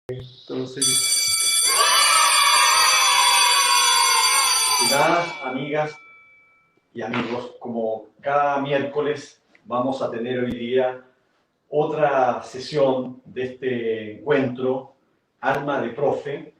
Entonces, estimadas amigas y amigos, como cada miércoles vamos a tener hoy día otra sesión de este encuentro, Alma de Profe,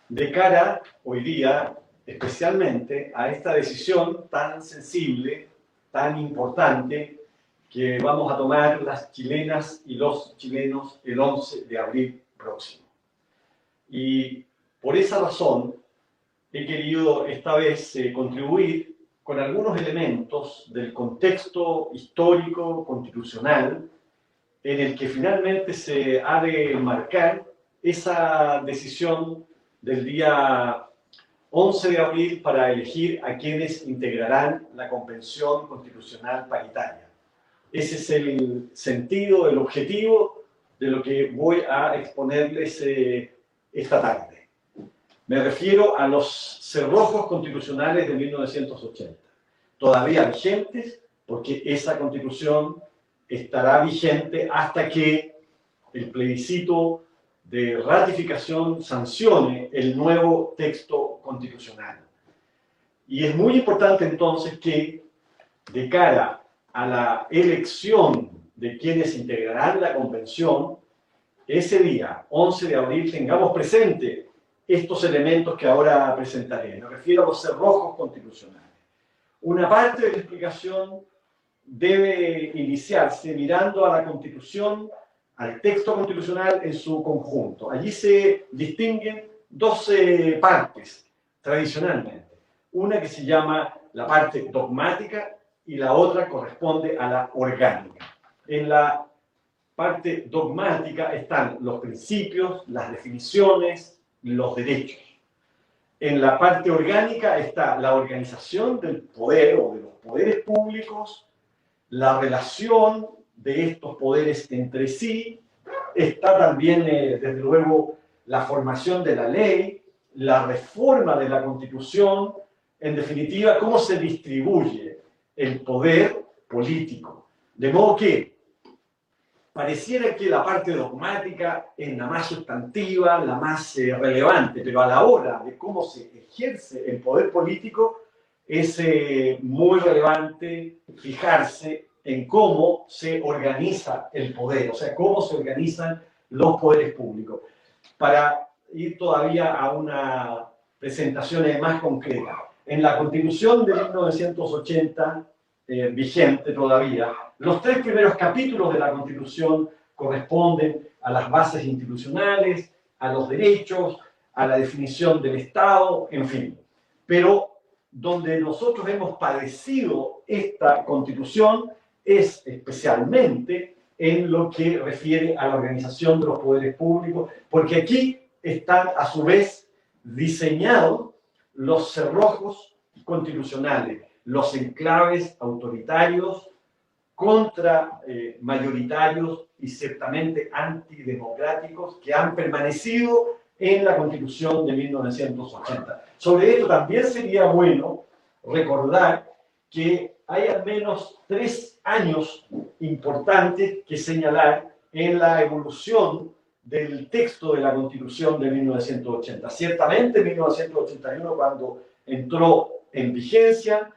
de cara hoy día especialmente a esta decisión tan sensible, tan importante, que vamos a tomar las chilenas y los chilenos el 11 de abril próximo. Y por esa razón he querido esta vez contribuir con algunos elementos del contexto histórico constitucional en el que finalmente se ha de enmarcar esa decisión del día 11 de abril para elegir a quienes integrarán la Convención Constitucional Paritaria. Ese es el sentido, el objetivo de lo que voy a exponerles esta tarde. Me refiero a los cerrojos constitucionales de 1980, todavía vigentes, porque esa constitución estará vigente hasta que el plebiscito de ratificación sancione el nuevo texto constitucional. Y es muy importante entonces que, de cara a la elección de quienes integrarán la convención, ese día, 11 de abril, tengamos presente estos elementos que ahora presentaré. Me refiero a los cerrojos constitucionales. Una parte de la explicación debe iniciarse mirando a la Constitución, al texto constitucional en su conjunto. Allí se distinguen dos partes, tradicionalmente. Una que se llama la parte dogmática y la otra corresponde a la orgánica. En la parte dogmática están los principios, las definiciones, los derechos. En la parte orgánica está la organización del poder o de los poderes públicos, la relación de estos poderes entre sí, está también, desde luego, la formación de la ley, la reforma de la Constitución, en definitiva, cómo se distribuye el poder político. De modo que pareciera que la parte dogmática es la más sustantiva, la más relevante, pero a la hora de cómo se ejerce el poder político es muy relevante fijarse en cómo se organiza el poder, o sea, cómo se organizan los poderes públicos. Para ir todavía a una presentación más concreta, en la Constitución de 1980, vigente todavía, los tres primeros capítulos de la Constitución corresponden a las bases institucionales, a los derechos, a la definición del Estado, en fin. Pero donde nosotros hemos padecido esta Constitución es especialmente en lo que refiere a la organización de los poderes públicos, porque aquí están a su vez diseñados los cerrojos constitucionales, los enclaves autoritarios contra mayoritarios y ciertamente antidemocráticos que han permanecido en la Constitución de 1980. Sobre esto también sería bueno recordar que hay al menos 3 años importantes que señalar en la evolución del texto de la Constitución de 1980. Ciertamente en 1981, cuando entró en vigencia,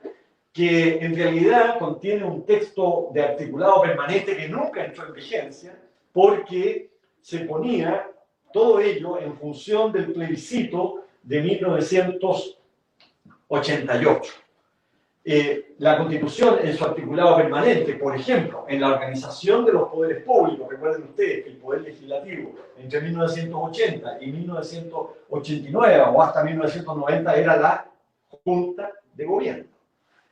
que en realidad contiene un texto de articulado permanente que nunca entró en vigencia, porque se ponía todo ello en función del plebiscito de 1988. La Constitución en su articulado permanente, por ejemplo, en la organización de los poderes públicos, recuerden ustedes que el poder legislativo entre 1980 y 1989 o hasta 1990 era la Junta de Gobierno.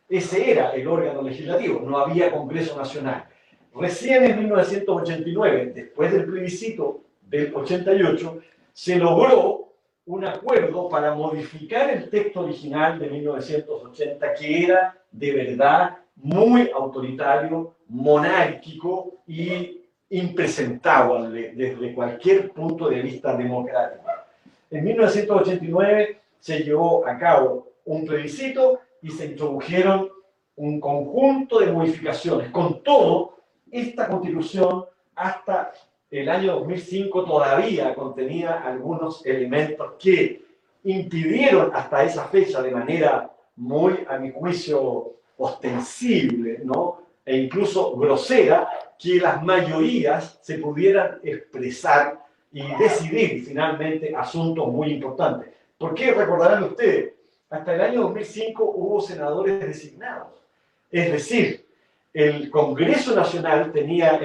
Ese era el órgano legislativo, no había Congreso Nacional. Recién en 1989, después del plebiscito del 88, se logró un acuerdo para modificar el texto original de 1980, que era de verdad muy autoritario, monárquico y impresentable desde cualquier punto de vista democrático. En 1989 se llevó a cabo un plebiscito y se introdujeron un conjunto de modificaciones. Con todo, esta Constitución hasta el año 2005 todavía contenía algunos elementos que impidieron hasta esa fecha de manera muy, a mi juicio, ostensible, ¿no? E incluso grosera, que las mayorías se pudieran expresar y decidir finalmente asuntos muy importantes. ¿Por qué? Recordarán ustedes, hasta el año 2005 hubo senadores designados. Es decir, el Congreso Nacional tenía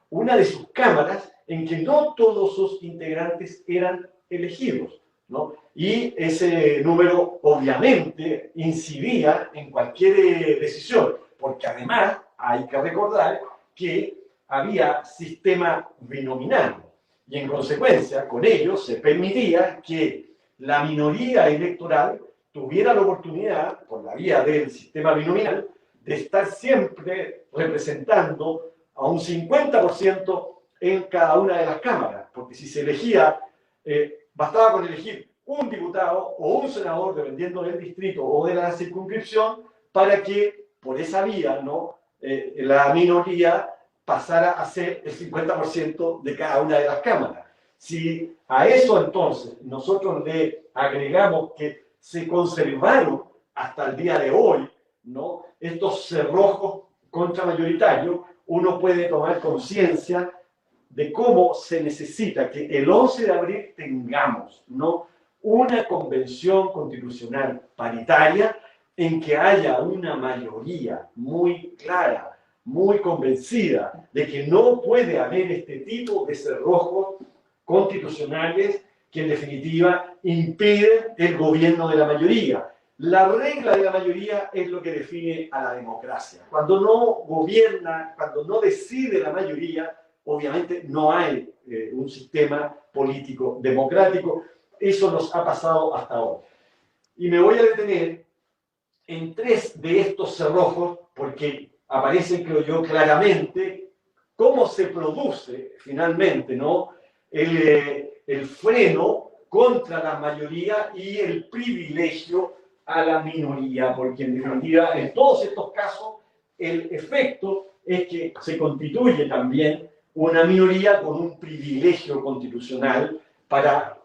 una de sus cámaras en que no todos sus integrantes eran elegidos, ¿no? Y ese número obviamente incidía en cualquier decisión, porque además hay que recordar que había sistema binominal y en consecuencia con ello se permitía que la minoría electoral tuviera la oportunidad, por la vía del sistema binominal, de estar siempre representando a un 50% en cada una de las cámaras, porque si se elegía, bastaba con elegir un diputado o un senador, dependiendo del distrito o de la circunscripción, para que por esa vía, ¿no? La minoría pasara a ser el 50% de cada una de las cámaras. Si a eso entonces nosotros le agregamos que se conservaron hasta el día de hoy, ¿no? Estos cerrojos contramayoritarios, uno puede tomar conciencia de cómo se necesita que el 11 de abril tengamos, ¿no?, una convención constitucional paritaria en que haya una mayoría muy clara, muy convencida de que no puede haber este tipo de cerrojos constitucionales que en definitiva impiden el gobierno de la mayoría. La regla de la mayoría es lo que define a la democracia. Cuando no gobierna, cuando no decide la mayoría, obviamente no hay un sistema político democrático. Eso nos ha pasado hasta ahora. Y me voy a detener en tres de estos cerrojos porque aparecen, creo yo, claramente cómo se produce finalmente, ¿no?, el freno contra la mayoría y el privilegio a la minoría, porque en definitiva en todos estos casos el efecto es que se constituye también una minoría con un privilegio constitucional para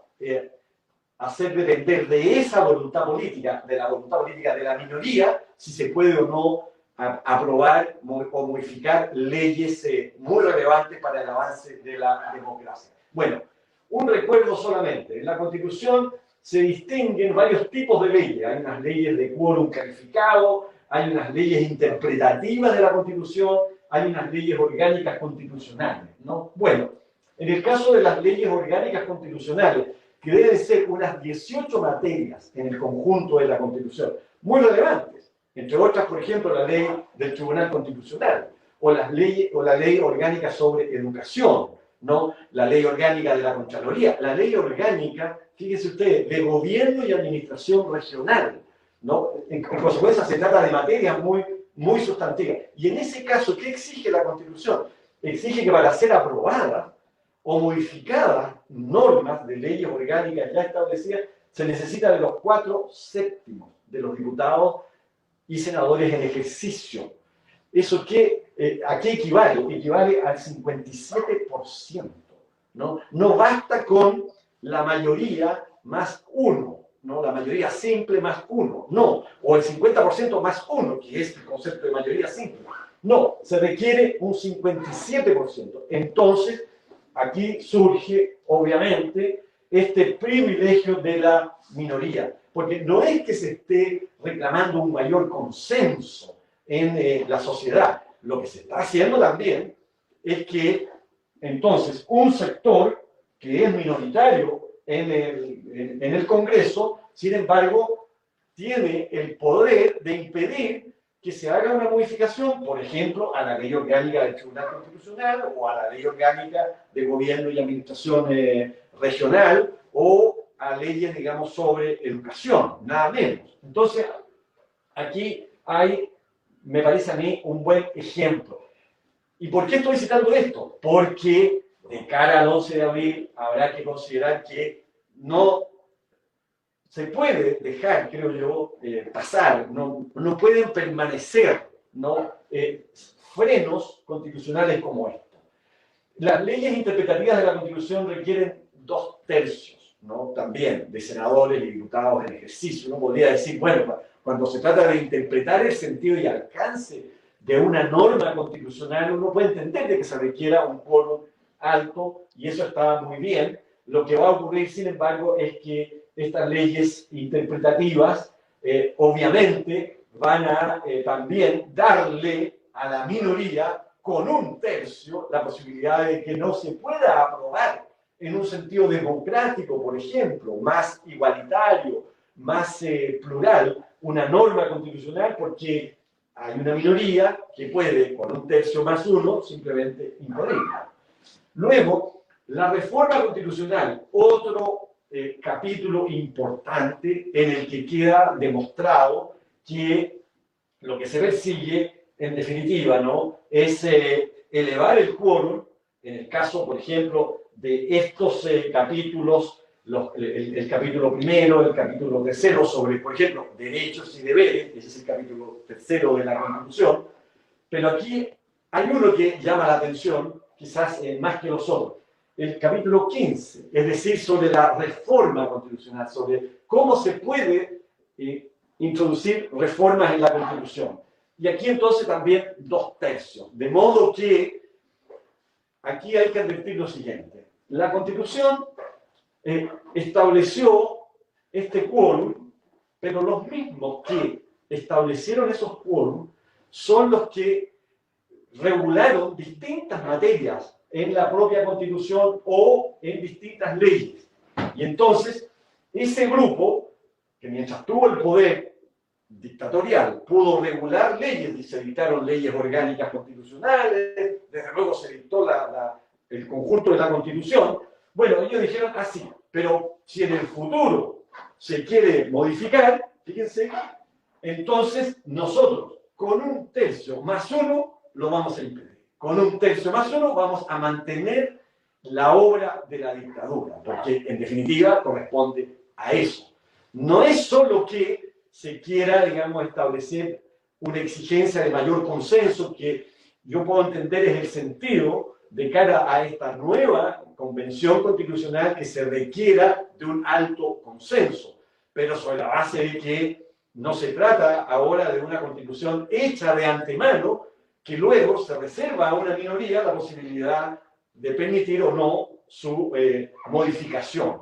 hacer depender de esa voluntad política, de la voluntad política de la minoría, si se puede o no aprobar o modificar leyes muy relevantes para el avance de la democracia. Bueno, un recuerdo solamente. En la Constitución se distinguen varios tipos de leyes. Hay unas leyes de quórum calificado, hay unas leyes interpretativas de la Constitución, hay unas leyes orgánicas constitucionales, ¿no? Bueno, en el caso de las leyes orgánicas constitucionales, que deben ser unas 18 materias en el conjunto de la Constitución, muy relevantes, entre otras, por ejemplo, la ley del Tribunal Constitucional, o la ley orgánica sobre educación, ¿no?, la ley orgánica de la Contraloría, la ley orgánica, fíjense ustedes, de gobierno y administración regional, ¿no? En consecuencia se trata de materias muy sustantivas. Y en ese caso, ¿qué exige la Constitución? Exige que para ser aprobada o modificadas normas de leyes orgánicas ya establecidas, se necesita de los 4/7 de los diputados y senadores en ejercicio. ¿Eso a qué equivale? Equivale al 57%, ¿no? No basta con la mayoría más uno, ¿no?, la mayoría simple más uno, no, o el 50% más uno, que es el concepto de mayoría simple. No, se requiere un 57%. Entonces, aquí surge, obviamente, este privilegio de la minoría, porque no es que se esté reclamando un mayor consenso en la sociedad. Lo que se está haciendo también es que, entonces, un sector que es minoritario en el Congreso, sin embargo, tiene el poder de impedir que se haga una modificación, por ejemplo, a la ley orgánica del Tribunal Constitucional o a la ley orgánica de gobierno y administración regional o a leyes, digamos, sobre educación, nada menos. Entonces, aquí hay, me parece a mí, un buen ejemplo. ¿Y por qué estoy citando esto? Porque de cara al 11 de abril habrá que considerar que no se puede dejar, creo yo, pasar, no pueden permanecer, ¿no?, frenos constitucionales como estos. Las leyes interpretativas de la Constitución requieren 2/3, ¿no? También de senadores y diputados en ejercicio. Uno podría decir, bueno, cuando se trata de interpretar el sentido y alcance de una norma constitucional, uno puede entender de que se requiera un quórum alto, y eso está muy bien. Lo que va a ocurrir, sin embargo, es que estas leyes interpretativas, obviamente, van a también darle a la minoría con 1/3 la posibilidad de que no se pueda aprobar en un sentido democrático, por ejemplo, más igualitario, más plural, una norma constitucional, porque hay una minoría que puede, con 1/3 más 1, simplemente impedirla. Luego, la reforma constitucional, otro capítulo importante en el que queda demostrado que lo que se persigue, en definitiva, ¿no?, es elevar el quórum. En el caso, por ejemplo, de estos capítulos, el capítulo primero, el capítulo tercero sobre, por ejemplo, derechos y deberes, ese es el capítulo tercero de la Constitución, pero aquí hay uno que llama la atención, quizás más que los otros, el capítulo 15, es decir, sobre la reforma constitucional, sobre cómo se puede introducir reformas en la Constitución. Y aquí entonces también 2/3, de modo que aquí hay que advertir lo siguiente. La Constitución estableció este quórum, pero los mismos que establecieron esos quórum son los que regularon distintas materias en la propia Constitución o en distintas leyes. Y entonces, ese grupo, que mientras tuvo el poder dictatorial, pudo regular leyes, y se dictaron leyes orgánicas constitucionales, desde luego se dictó el conjunto de la Constitución. Bueno, ellos dijeron así, pero si en el futuro se quiere modificar, fíjense, entonces nosotros con 1/3 más 1 lo vamos a impedir. Con 1/3 más 1 vamos a mantener la obra de la dictadura, porque en definitiva corresponde a eso. No es solo que se quiera, digamos, establecer una exigencia de mayor consenso, que yo puedo entender es el sentido de cara a esta nueva convención constitucional, que se requiera de un alto consenso, pero sobre la base de que no se trata ahora de una constitución hecha de antemano, que luego se reserva a una minoría la posibilidad de permitir o no su modificación.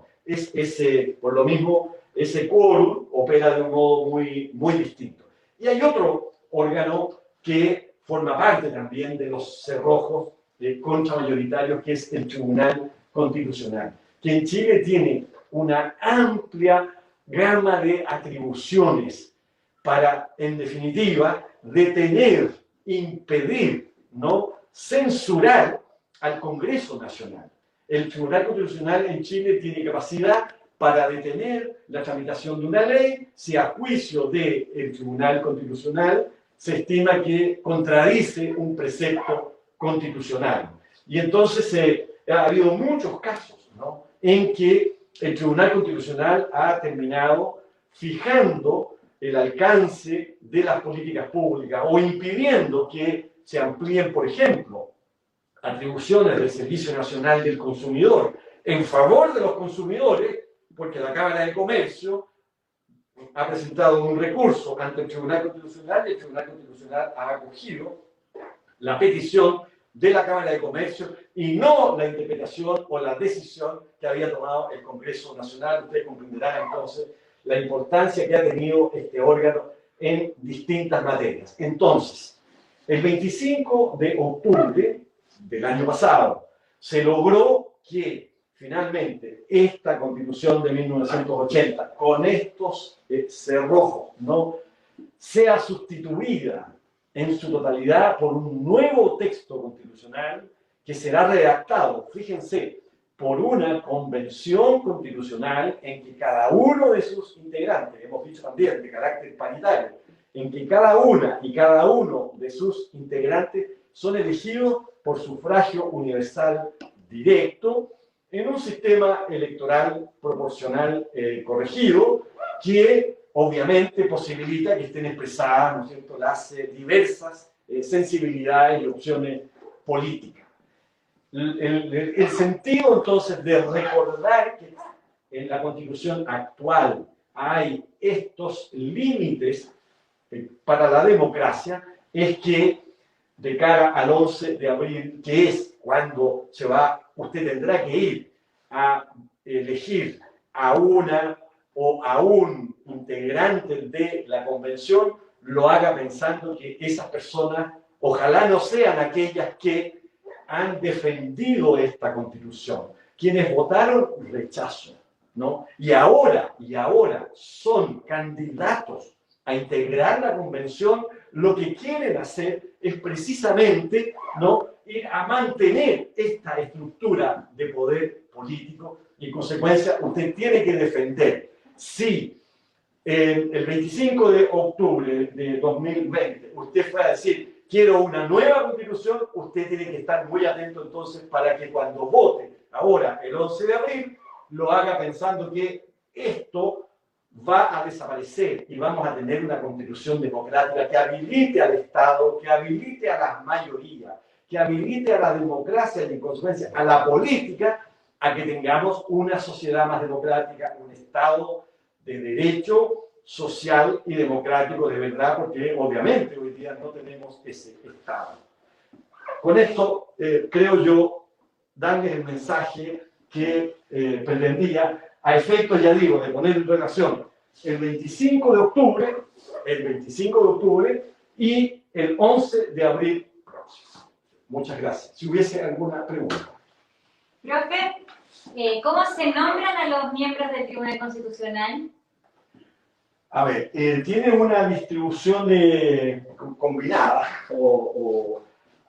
Por lo mismo, ese quórum opera de un modo muy, muy distinto. Y hay otro órgano que forma parte también de los cerrojos contramayoritarios, que es el Tribunal Constitucional, que en Chile tiene una amplia gama de atribuciones para, en definitiva, detener, impedir, ¿no?, censurar al Congreso Nacional. El Tribunal Constitucional en Chile tiene capacidad para detener la tramitación de una ley si a juicio del Tribunal Constitucional se estima que contradice un precepto constitucional. Y entonces ha habido muchos casos, ¿no?, en que el Tribunal Constitucional ha terminado fijando el alcance de las políticas públicas o impidiendo que se amplíen, por ejemplo, atribuciones del Servicio Nacional del Consumidor en favor de los consumidores, porque la Cámara de Comercio ha presentado un recurso ante el Tribunal Constitucional y el Tribunal Constitucional ha acogido la petición de la Cámara de Comercio y no la interpretación o la decisión que había tomado el Congreso Nacional. Ustedes comprenderán entonces la importancia que ha tenido este órgano en distintas materias. Entonces, el 25 de octubre del año pasado se logró que finalmente esta Constitución de 1980, con estos cerrojos, ¿no?, sea sustituida en su totalidad por un nuevo texto constitucional que será redactado, fíjense, por una convención constitucional en que cada uno de sus integrantes, hemos dicho también de carácter paritario, en que cada una y cada uno de sus integrantes son elegidos por sufragio universal directo en un sistema electoral proporcional corregido, que obviamente posibilita que estén expresadas, ¿no es cierto?, las diversas sensibilidades y opciones políticas. el sentido entonces de recordar que en la Constitución actual hay estos límites para la democracia es que de cara al 11 de abril, que es cuando usted tendrá que ir a elegir a una o a un integrante de la convención, lo haga pensando que esas personas ojalá no sean aquellas que han defendido esta Constitución, quienes votaron rechazo, ¿no? Y ahora son candidatos a integrar la convención. Lo que quieren hacer es precisamente, ¿no?, ir a mantener esta estructura de poder político, y en consecuencia usted tiene que defender. Si el 25 de octubre de 2020 usted fue a decir quiero una nueva constitución, usted tiene que estar muy atento entonces para que cuando vote ahora el 11 de abril lo haga pensando que esto va a desaparecer y vamos a tener una constitución democrática que habilite al Estado, que habilite a las mayorías, que habilite a la democracia y en consecuencia a la política, a que tengamos una sociedad más democrática, un Estado de derecho social y democrático de verdad, porque obviamente hoy día no tenemos ese Estado. Con esto creo yo darles el mensaje que pretendía, a efectos, ya digo, de poner en relación el 25 de octubre y el 11 de abril próximo. Muchas gracias. Si hubiese alguna pregunta. Profe, ¿cómo se nombran a los miembros del Tribunal Constitucional? A ver, tiene una distribución combinada o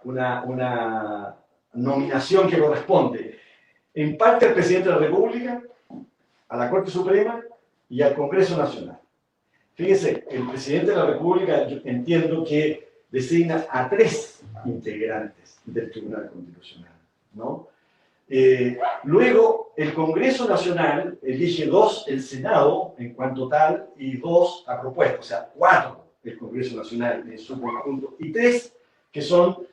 una nominación que corresponde en parte al Presidente de la República, a la Corte Suprema y al Congreso Nacional. Fíjense, el Presidente de la República, yo entiendo que designa a 3 integrantes del Tribunal Constitucional, ¿no? Luego, el Congreso Nacional elige 2 el Senado en cuanto tal y 2 a propuesta, o sea, 4 el Congreso Nacional en su conjunto y 3 que son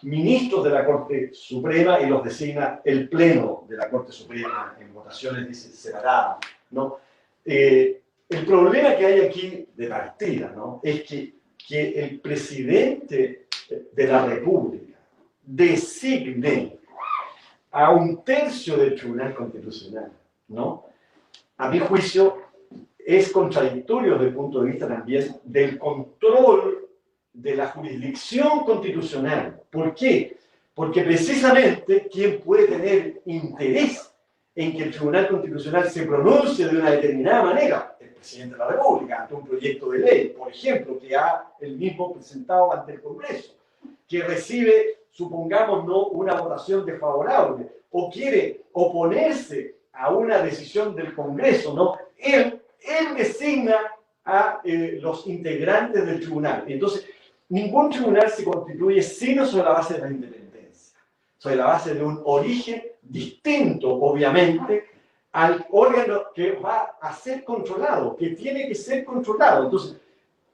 ministros de la Corte Suprema y los designa el Pleno de la Corte Suprema en votaciones separadas, ¿no? El problema que hay aquí de partida, ¿no?, es que el Presidente de la República designe a 1/3 del Tribunal Constitucional, ¿no? A mi juicio, es contradictorio desde el punto de vista también del control de la jurisdicción constitucional. ¿Por qué? Porque precisamente quien puede tener interés en que el Tribunal Constitucional se pronuncie de una determinada manera, el Presidente de la República, ante un proyecto de ley, por ejemplo, que ha él mismo presentado ante el Congreso, que recibe, supongamos, ¿no?, una votación desfavorable, o quiere oponerse a una decisión del Congreso, ¿no? Él designa a los integrantes del tribunal. Entonces, ningún tribunal se constituye sino sobre la base de la independencia, sobre la base de un origen distinto, obviamente, al órgano que va a ser controlado, que tiene que ser controlado. Entonces,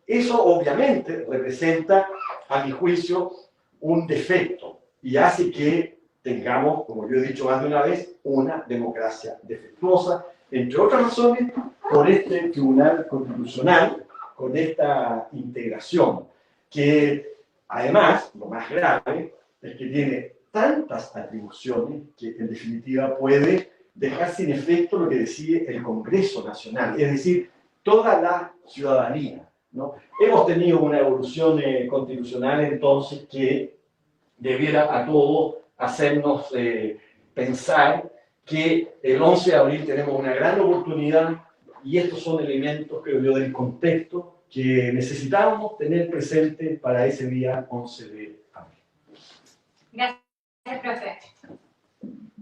eso obviamente representa, a mi juicio, un defecto y hace que tengamos, como yo he dicho más de una vez, una democracia defectuosa, entre otras razones, por este Tribunal Constitucional, con esta integración, que además, lo más grave, es que tiene tantas atribuciones que en definitiva puede dejar sin efecto lo que decide el Congreso Nacional, es decir, toda la ciudadanía, ¿no? Hemos tenido una evolución constitucional entonces que debiera a todos hacernos pensar que el 11 de abril tenemos una gran oportunidad y estos son elementos, creo yo, del contexto que necesitamos tener presente para ese día 11 de abril. Gracias, profe.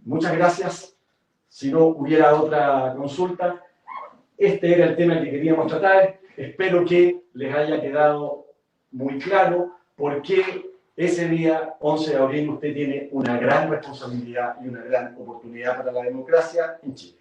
Muchas gracias. Si no hubiera otra consulta, este era el tema que queríamos tratar. Espero que les haya quedado muy claro por qué ese día, 11 de abril, usted tiene una gran responsabilidad y una gran oportunidad para la democracia en Chile.